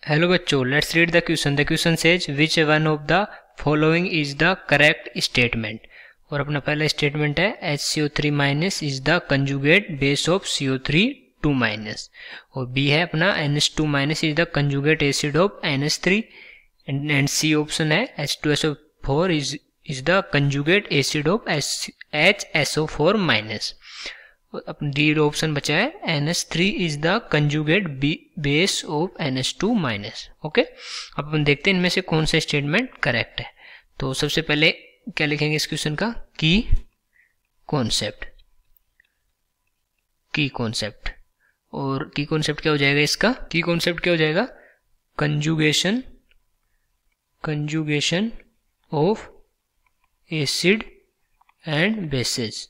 Hello बच्चों, let's read the question. The question says which one of the following is the correct statement. और अपना पहला statement है HCO3 minus is the conjugate base of CO3 2 minus. और B है अपना NH2 minus is the conjugate acid of NH3 and C option है H2SO4 is the conjugate acid of HSO4 minus. अपना D option बचा है NH3 is the conjugate base of NH2 minus. Okay, अब अपन देखते हैं इनमें से कौन सा स्टेटमेंट करेक्ट है। तो सबसे पहले क्या लिखेंगे इस क्वेश्चन का, की कॉन्सेप्ट। की कॉन्सेप्ट, और की कॉन्सेप्ट क्या हो जाएगा इसका, की कॉन्सेप्ट क्या हो जाएगा, conjugation of acid and bases.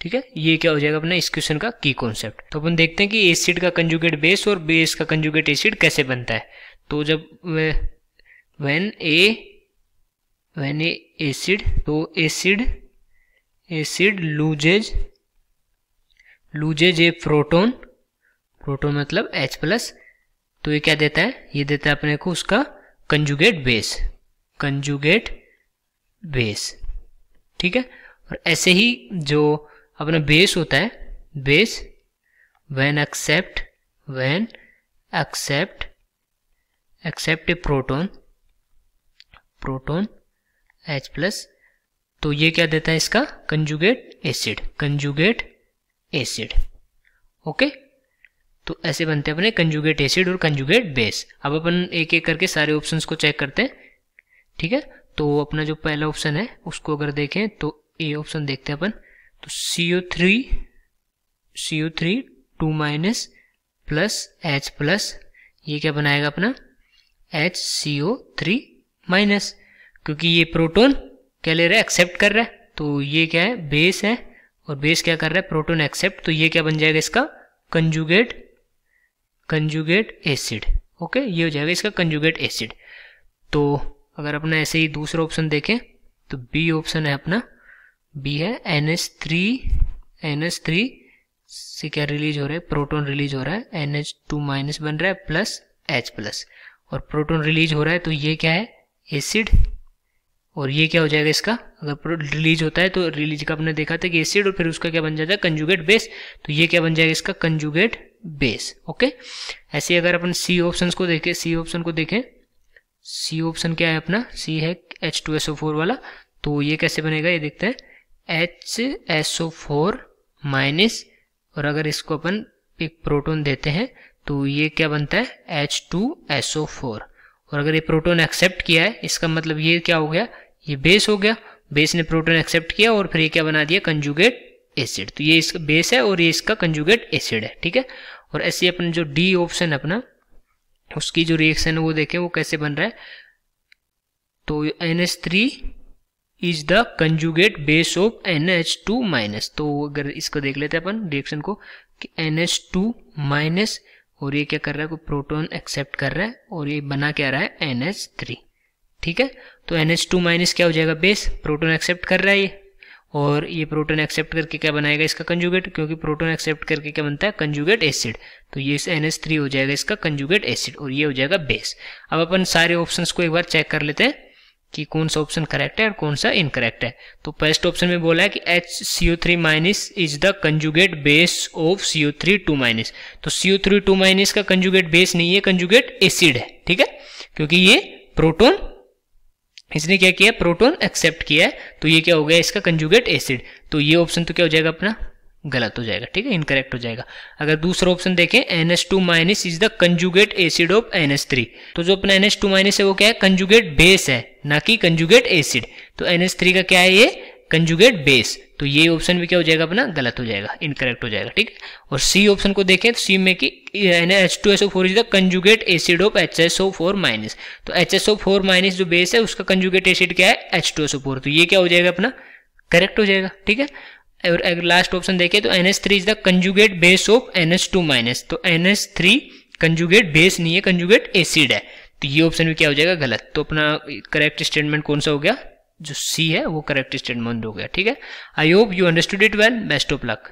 ठीक है, ये क्या हो जाएगा अपना इस क्वेश्चन का की कॉन्सेप्ट। तो अपन देखते हैं कि एसिड का कंजुगेट बेस और बेस का कंजुगेट एसिड कैसे बनता है। तो जब व्हेन ए एसिड, तो एसिड लूजेज ए प्रोटोन मतलब H+, तो ये क्या देता है, ये देता है अपने को उसका कंजुगेट बेस। ठीक है, और ऐसे ही जो अपना बेस होता है, base when accept a proton H+, तो ये क्या देता है इसका कंजुगेट एसिड। ओके, तो ऐसे बनते हैं अपने कंजुगेट एसिड और कंजुगेट बेस। अब अपन एक एक करके सारे ऑप्शंस को चेक करते हैं। ठीक है, तो अपना जो पहला ऑप्शन है उसको अगर देखें तो ए ऑप्शन देखते हैं अपन। तो CO3 2 माइनस प्लस H+, ये क्या बनाएगा अपना HCO3 माइनस, क्योंकि ये प्रोटोन क्या ले रहा है, एक्सेप्ट कर रहा है। तो ये क्या है, बेस है, और बेस क्या कर रहा है, प्रोटोन एक्सेप्ट। तो ये क्या बन जाएगा इसका कंजुगेट एसिड। ओके, ये हो जाएगा इसका कंजुगेट एसिड। तो अगर अपना ऐसे ही दूसरा ऑप्शन देखें तो बी ऑप्शन है अपना, बी है NH3 से क्या रिलीज हो रहा है, प्रोटोन रिलीज हो रहा है, NH2 माइनस बन रहा है प्लस H+, और प्रोटोन रिलीज हो रहा है तो ये क्या है, एसिड। और ये क्या हो जाएगा इसका, अगर रिलीज होता है तो रिलीज का अपने देखा था कि एसिड, और फिर उसका क्या बन जाता है कंजुगेट बेस। तो ये क्या बन जाएगा इसका कंजुगेट बेस। ओके, ऐसे अगर अपन सी ऑप्शन को देखें, सी ऑप्शन क्या है अपना, सी है H2SO4 वाला। तो ये कैसे बनेगा ये देखते हैं, HSO4 माइनस, और अगर इसको अपन एक प्रोटोन देते हैं तो ये क्या बनता है H2SO4। और अगर ये प्रोटोन एक्सेप्ट किया है, इसका मतलब ये क्या हो गया, ये बेस हो गया, बेस ने प्रोटोन एक्सेप्ट किया और फिर ये क्या बना दिया कंजुगेट एसिड। तो ये इसका बेस है और ये इसका कंजुगेट एसिड है। ठीक है, और ऐसे अपन जो डी ऑप्शन अपना, उसकी जो रिएक्शन है वो देखें वो कैसे बन रहा है। तो NH3 is the conjugate base of NH2 minus. तो अगर इसको देख लेते हैं अपन रिएक्शन को कि NH2 माइनस, और ये क्या कर रहा है, कोई प्रोटोन एक्सेप्ट कर रहा है, और ये बना क्या रहा है NH3। ठीक है, तो NH2 माइनस क्या हो जाएगा, बेस, प्रोटोन एक्सेप्ट कर रहा है ये, और ये प्रोटोन एक्सेप्ट करके क्या बनाएगा इसका कंजुगेट, क्योंकि प्रोटोन एक्सेप्ट करके क्या बनता है कंजुगेट एसिड। तो ये NH3 हो जाएगा इसका कंजुगेट एसिड, और ये हो जाएगा बेस। अब अपन सारे ऑप्शंस को एक बार चेक कर लेते हैं कि कौन सा ऑप्शन करेक्ट है और कौन सा इनकरेक्ट है। तो फर्स्ट ऑप्शन में बोला है कि HCO3 minus is the conjugate base of CO3 2 minus. तो CO3 2 माइनस का कंजुगेट बेस नहीं है, कंजुगेट एसिड है। ठीक है, क्योंकि ये प्रोटोन, इसने क्या किया, प्रोटोन एक्सेप्ट किया है, तो ये क्या हो गया इसका कंजुगेट एसिड। तो ये ऑप्शन तो क्या हो जाएगा अपना, गलत हो जाएगा। ठीक है, इनकरेक्ट हो जाएगा। अगर दूसरा ऑप्शन देखें NH2 minus is the conjugate acid of NH3, तो जो अपना NH2 माइनस है वो क्या है, कंजुगेट बेस है, ना कि कंजुगेट एसिड। तो NH3 का क्या है, ये कंजुगेट बेस। तो ये ऑप्शन भी क्या हो जाएगा अपना, गलत हो जाएगा, इनकरेक्ट हो जाएगा। ठीक है, और सी ऑप्शन को देखें तो सी में कि H2SO4 is the conjugate acid of HSO4 minus. तो HSO4 माइनस जो बेस है उसका कंजुगेट एसिड क्या है, H2SO4। तो ये क्या हो जाएगा अपना, करेक्ट हो जाएगा। ठीक है, और अगर लास्ट ऑप्शन देखें तो NH3 is the conjugate base of NH2 minus. तो NH3 कंजुगेट बेस नहीं है, कंजुगेट एसिड है। तो ये ऑप्शन भी क्या हो जाएगा, गलत। तो अपना करेक्ट स्टेटमेंट कौन सा हो गया, जो सी है वो करेक्ट स्टेटमेंट हो गया। ठीक है, I hope you understood it well, best of luck.